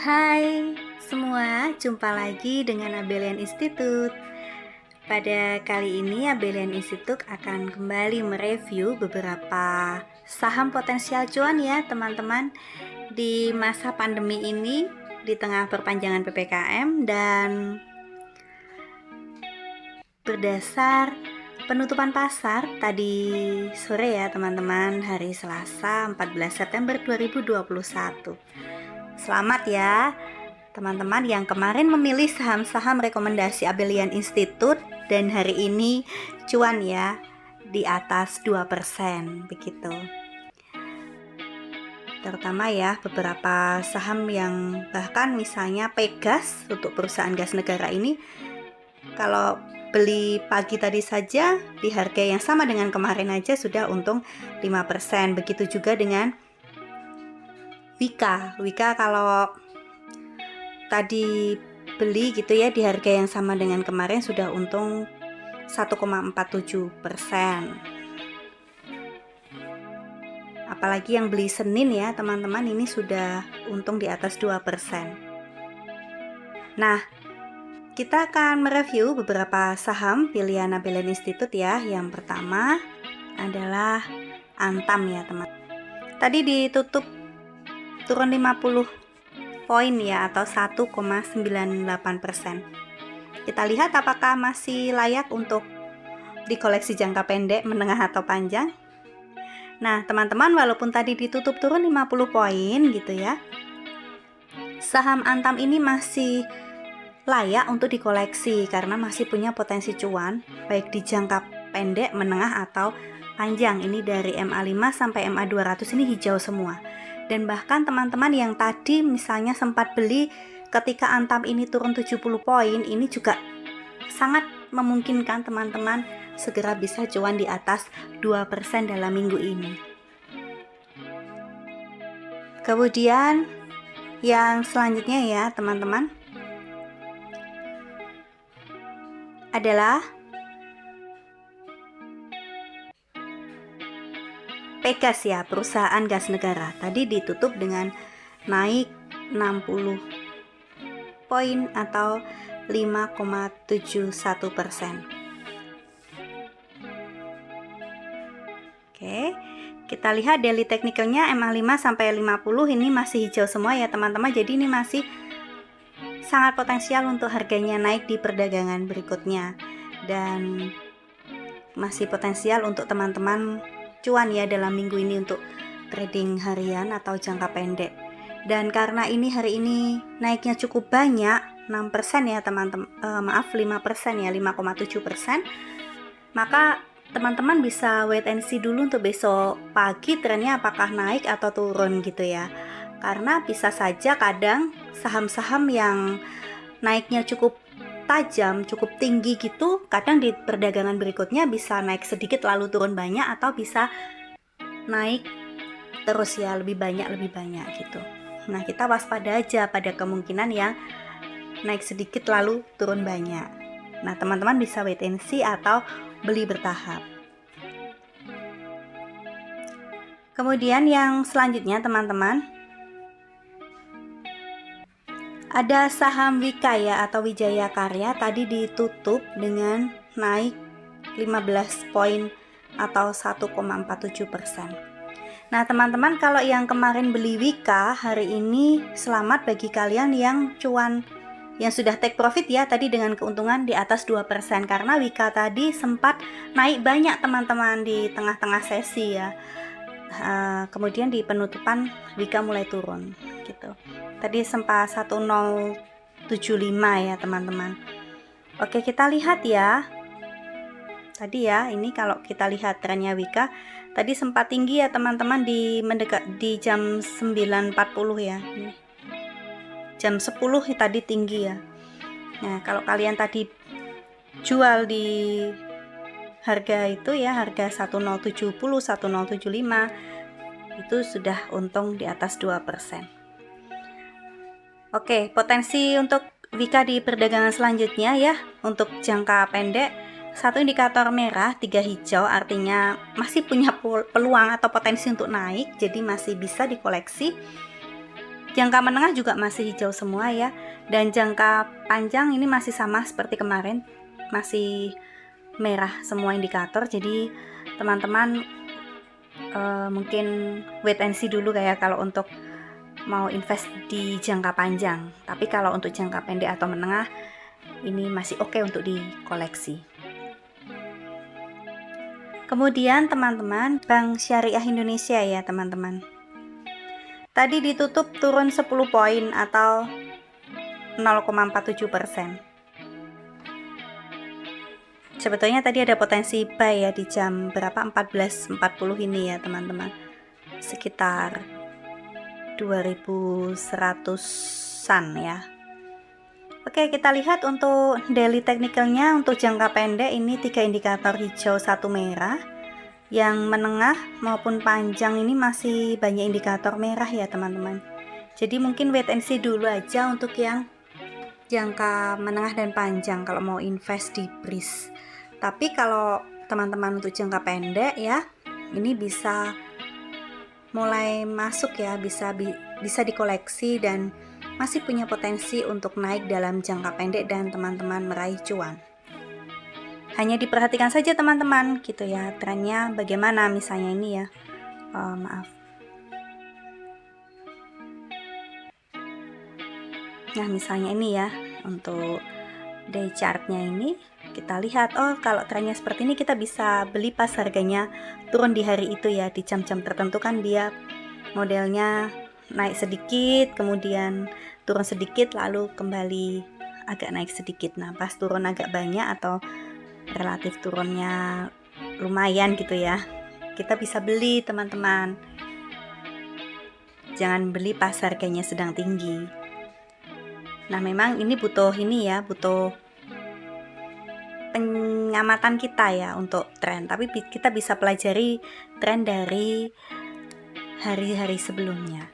Hai semua, jumpa lagi dengan Abelian Institute. Pada kali ini Abelian Institute akan kembali mereview beberapa saham potensial cuan ya teman-teman di masa pandemi ini, di tengah perpanjangan PPKM, dan berdasar penutupan pasar tadi sore ya teman-teman, hari Selasa 14 September 2021. Selamat ya teman-teman yang kemarin memilih saham-saham rekomendasi Abelian Institute dan hari ini cuan ya di atas 2% begitu. Terutama ya beberapa saham yang bahkan misalnya Pegas untuk perusahaan gas negara ini, kalau beli pagi tadi saja di harga yang sama dengan kemarin aja sudah untung 5%. Begitu juga dengan Wika kalau tadi beli gitu ya di harga yang sama dengan kemarin sudah untung 1,47%. Apalagi yang beli Senin ya teman-teman, ini sudah untung di atas 2%. Nah, kita akan mereview beberapa saham pilihan Abelian Institute ya. Yang pertama adalah Antam ya teman. Tadi ditutup turun 50 poin ya, atau 1,98%. Kita lihat apakah masih layak untuk dikoleksi jangka pendek, menengah atau panjang. Nah teman-teman, walaupun tadi ditutup turun 50 poin gitu ya, saham Antam ini masih layak untuk dikoleksi karena masih punya potensi cuan baik di jangka pendek, menengah atau panjang. Ini dari MA5 sampai MA200 ini hijau semua. Dan bahkan teman-teman yang tadi misalnya sempat beli ketika Antam ini turun 70 poin, ini juga sangat memungkinkan teman-teman segera bisa cuan di atas 2% dalam minggu ini. Kemudian yang selanjutnya ya teman-teman adalah Pegas ya, perusahaan gas negara. Tadi ditutup dengan naik 60 poin atau 5,71%. Oke, kita lihat daily technicalnya MA5 sampai 50 ini masih hijau semua ya teman-teman. Jadi ini masih sangat potensial untuk harganya naik di perdagangan berikutnya, dan masih potensial untuk teman-teman cuan ya dalam minggu ini untuk trading harian atau jangka pendek. Dan karena ini hari ini naiknya cukup banyak, 6% ya teman-teman, 5% ya, 5,7%, maka teman-teman bisa wait and see dulu untuk besok pagi trennya apakah naik atau turun gitu ya. Karena bisa saja kadang saham-saham yang naiknya cukup tajam, cukup tinggi gitu, kadang di perdagangan berikutnya bisa naik sedikit lalu turun banyak, atau bisa naik terus ya, lebih banyak gitu. Nah kita waspada aja pada kemungkinan yang naik sedikit lalu turun banyak. Nah teman-teman bisa wait and see atau beli bertahap. Kemudian yang selanjutnya teman-teman ada saham Wika ya, atau Wijaya Karya. Tadi ditutup dengan naik 15 poin atau 1,47%. Nah teman-teman, kalau yang kemarin beli Wika, hari ini selamat bagi kalian yang cuan, yang sudah take profit ya tadi dengan keuntungan di atas 2%. Karena Wika tadi sempat naik banyak teman-teman di tengah-tengah sesi ya. Kemudian di penutupan Wika mulai turun gitu. Tadi sempat 1075 ya teman-teman. Oke, kita lihat ya. Tadi ya, ini kalau kita lihat trennya Wika tadi sempat tinggi ya teman-teman di jam 9.40 ya. Nih. Jam 10 tadi tinggi ya. Nah, kalau kalian tadi jual di harga itu ya, harga 1070, 1075, itu sudah untung di atas 2%. Oke, potensi untuk Wika di perdagangan selanjutnya ya, untuk jangka pendek, satu indikator merah, 3 hijau, artinya masih punya peluang atau potensi untuk naik, jadi masih bisa dikoleksi. Jangka menengah juga masih hijau semua ya, dan jangka panjang ini masih sama seperti kemarin, masih merah semua indikator. Jadi teman-teman mungkin wait and see dulu kayak kalau untuk mau invest di jangka panjang. Tapi kalau untuk jangka pendek atau menengah ini masih oke untuk dikoleksi. Kemudian teman-teman, Bank Syariah Indonesia ya teman-teman. Tadi ditutup turun 10 poin atau 0,47%. Sebetulnya tadi ada potensi buy ya di jam berapa, 14.40 ini ya teman-teman, sekitar 2100-an ya. Oke, kita lihat untuk daily technicalnya. Untuk jangka pendek ini 3 indikator hijau, 1 merah. Yang menengah maupun panjang ini masih banyak indikator merah ya teman-teman. Jadi mungkin wait and see dulu aja untuk yang jangka menengah dan panjang kalau mau invest di BRIS. Tapi kalau teman-teman untuk jangka pendek ya, ini bisa mulai masuk ya, bisa dikoleksi dan masih punya potensi untuk naik dalam jangka pendek dan teman-teman meraih cuan. Hanya diperhatikan saja teman-teman gitu ya, trennya bagaimana. Misalnya ini ya, nah misalnya ini ya, untuk day chartnya ini kita lihat, oh kalau trennya seperti ini kita bisa beli pas harganya turun di hari itu ya, di jam-jam tertentu kan dia modelnya naik sedikit kemudian turun sedikit lalu kembali agak naik sedikit. Nah pas turun agak banyak atau relatif turunnya lumayan gitu ya, kita bisa beli teman-teman. Jangan beli pas harganya sedang tinggi. Nah memang ini butuh pengamatan kita ya untuk tren, tapi kita bisa pelajari tren dari hari-hari sebelumnya.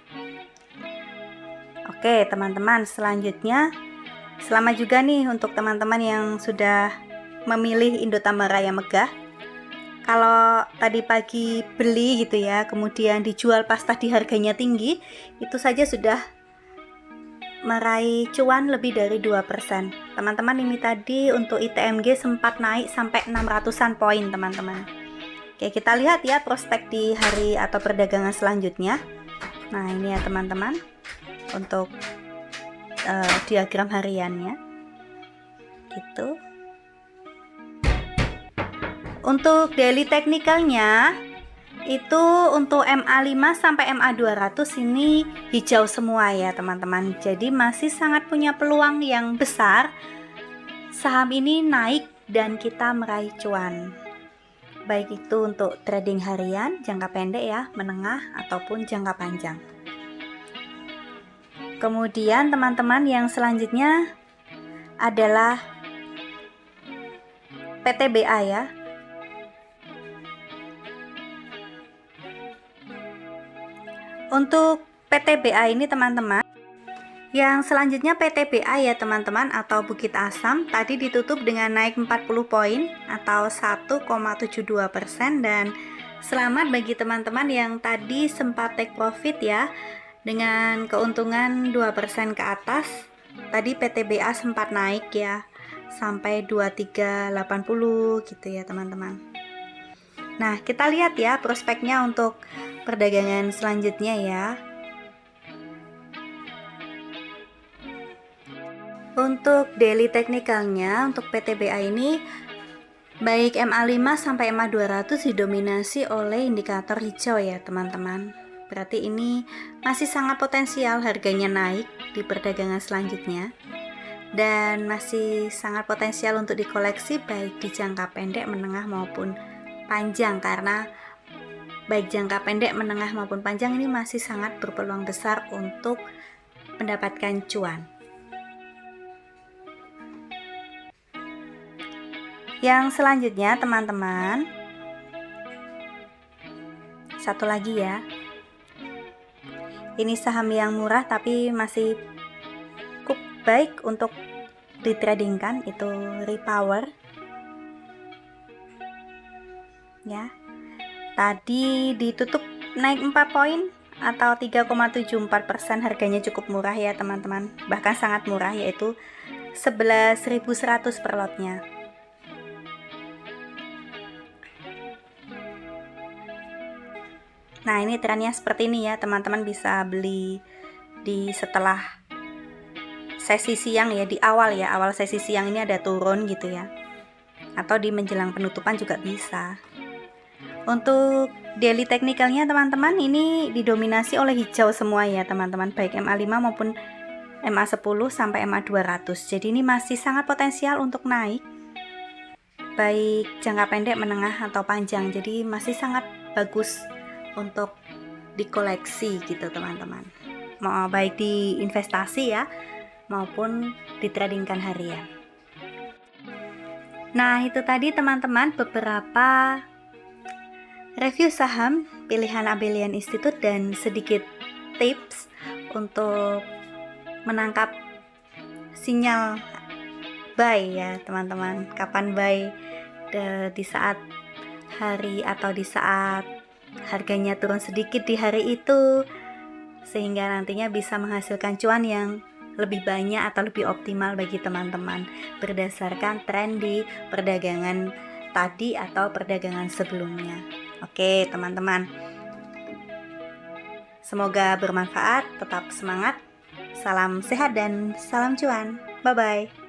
Oke teman-teman, selanjutnya selamat juga nih untuk teman-teman yang sudah memilih Indotama Raya Megah. Kalau tadi pagi beli gitu ya, kemudian dijual pas tadi harganya tinggi, itu saja sudah meraih cuan lebih dari 2%. Teman-teman, ini tadi untuk ITMG sempat naik sampai 600-an poin teman-teman. Oke, kita lihat ya prospek di hari atau perdagangan selanjutnya. Nah ini ya teman-teman, untuk diagram hariannya gitu. Untuk daily technicalnya itu untuk MA5 sampai MA200 ini hijau semua ya teman-teman. Jadi masih sangat punya peluang yang besar saham ini naik dan kita meraih cuan. Baik itu untuk trading harian, jangka pendek ya, menengah ataupun jangka panjang. Kemudian teman-teman yang selanjutnya adalah PTBA ya. Untuk PTBA ini teman-teman, yang selanjutnya PTBA ya teman-teman, atau Bukit Asam, tadi ditutup dengan naik 40 poin atau 1,72%. Dan selamat bagi teman-teman yang tadi sempat take profit ya, dengan keuntungan 2% ke atas. Tadi PTBA sempat naik ya sampai 2380 gitu ya teman-teman. Nah kita lihat ya prospeknya untuk perdagangan selanjutnya ya. Untuk daily technicalnya untuk PTBA ini baik MA5 sampai MA200 didominasi oleh indikator hijau ya teman-teman. Berarti ini masih sangat potensial harganya naik di perdagangan selanjutnya, dan masih sangat potensial untuk dikoleksi baik di jangka pendek, menengah maupun panjang, karena baik jangka pendek, menengah maupun panjang ini masih sangat berpeluang besar untuk mendapatkan cuan. Yang selanjutnya teman-teman, satu lagi ya, ini saham yang murah tapi masih cukup baik untuk ditradingkan, itu Repower ya. Tadi ditutup naik 4 poin atau 3,74%. Harganya cukup murah ya teman-teman, bahkan sangat murah, yaitu 11.100 per lotnya. Nah, ini trennya seperti ini ya teman-teman, bisa beli di setelah sesi siang ya, di awal sesi siang ini ada turun gitu ya, atau di menjelang penutupan juga bisa. Untuk daily technicalnya teman-teman, ini didominasi oleh hijau semua ya teman-teman, baik MA5 maupun MA10 sampai MA200. Jadi ini masih sangat potensial untuk naik, baik jangka pendek, menengah atau panjang. Jadi masih sangat bagus untuk dikoleksi gitu teman-teman, mau baik di investasi ya maupun ditradingkan harian. Nah, itu tadi teman-teman beberapa review saham pilihan Abelian Institute dan sedikit tips untuk menangkap sinyal buy ya teman-teman. Kapan buy di saat hari atau di saat harganya turun sedikit di hari itu, sehingga nantinya bisa menghasilkan cuan yang lebih banyak atau lebih optimal bagi teman-teman berdasarkan tren di perdagangan tadi atau perdagangan sebelumnya. Oke teman-teman, semoga bermanfaat, tetap semangat, salam sehat dan salam cuan, bye bye.